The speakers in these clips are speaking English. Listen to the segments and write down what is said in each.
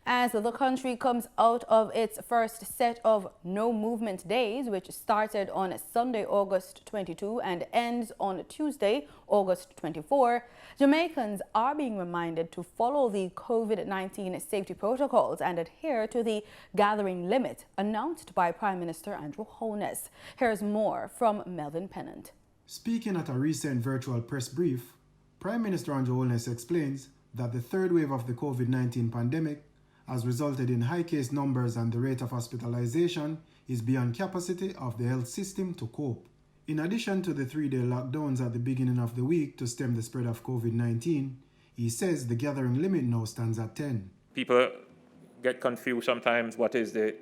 As the country comes out of its first set of no movement days, which started on Sunday, August 22 and ends on Tuesday, August 24, Jamaicans are being reminded to follow the COVID-19 safety protocols and adhere to the gathering limit announced by Prime Minister Andrew Holness. Here's more from Melvin Pennant. Speaking at a recent virtual press brief, Prime Minister Andrew Holness explains that the third wave of the COVID-19 pandemic has resulted in high case numbers and the rate of hospitalization is beyond capacity of the health system to cope. In addition to the 3-day lockdowns at the beginning of the week to stem the spread of COVID-19, he says the gathering limit now stands at 10. People get confused sometimes what is the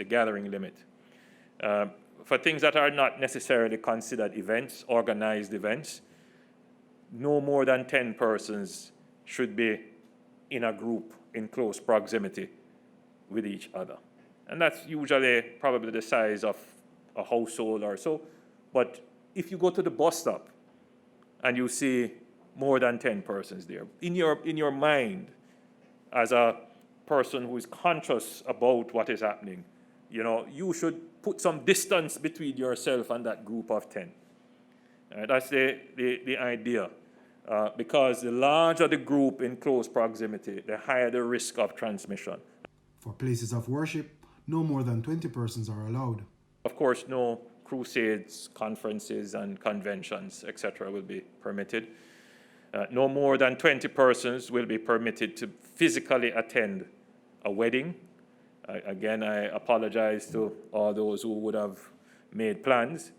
gathering limit. For things that are not necessarily considered events, organized events, no more than 10 persons should be in a group in close proximity with each other. And that's usually probably the size of a household or so. But if you go to the bus stop and you see more than 10 persons there, in your mind, as a person who is conscious about what is happening, you should put some distance between yourself and that group of 10. That's the idea. Because the larger the group in close proximity, the higher the risk of transmission. For places of worship, no more than 20 persons are allowed. Of course, no crusades, conferences, and conventions, etc. will be permitted. No more than 20 persons will be permitted to physically attend a wedding. Again, I apologize to all those who would have made plans.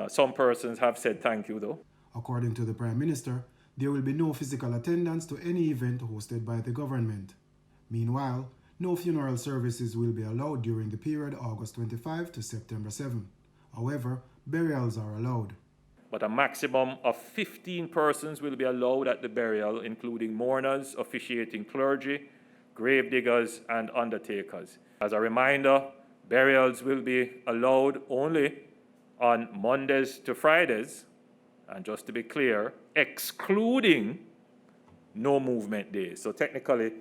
Some persons have said thank you, though. According to the Prime Minister, there will be no physical attendance to any event hosted by the government. Meanwhile, no funeral services will be allowed during the period August 25 to September 7. However, burials are allowed. But a maximum of 15 persons will be allowed at the burial, including mourners, officiating clergy, gravediggers, and undertakers. As a reminder, burials will be allowed only on Mondays to Fridays, and just to be clear, excluding no movement days. So technically,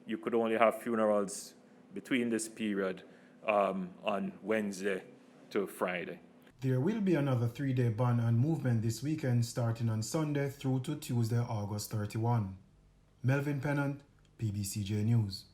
you could only have funerals between this period on Wednesday to Friday. There will be another 3-day ban on movement this weekend starting on Sunday through to Tuesday, August 31. Melvin Pennant, PBCJ News.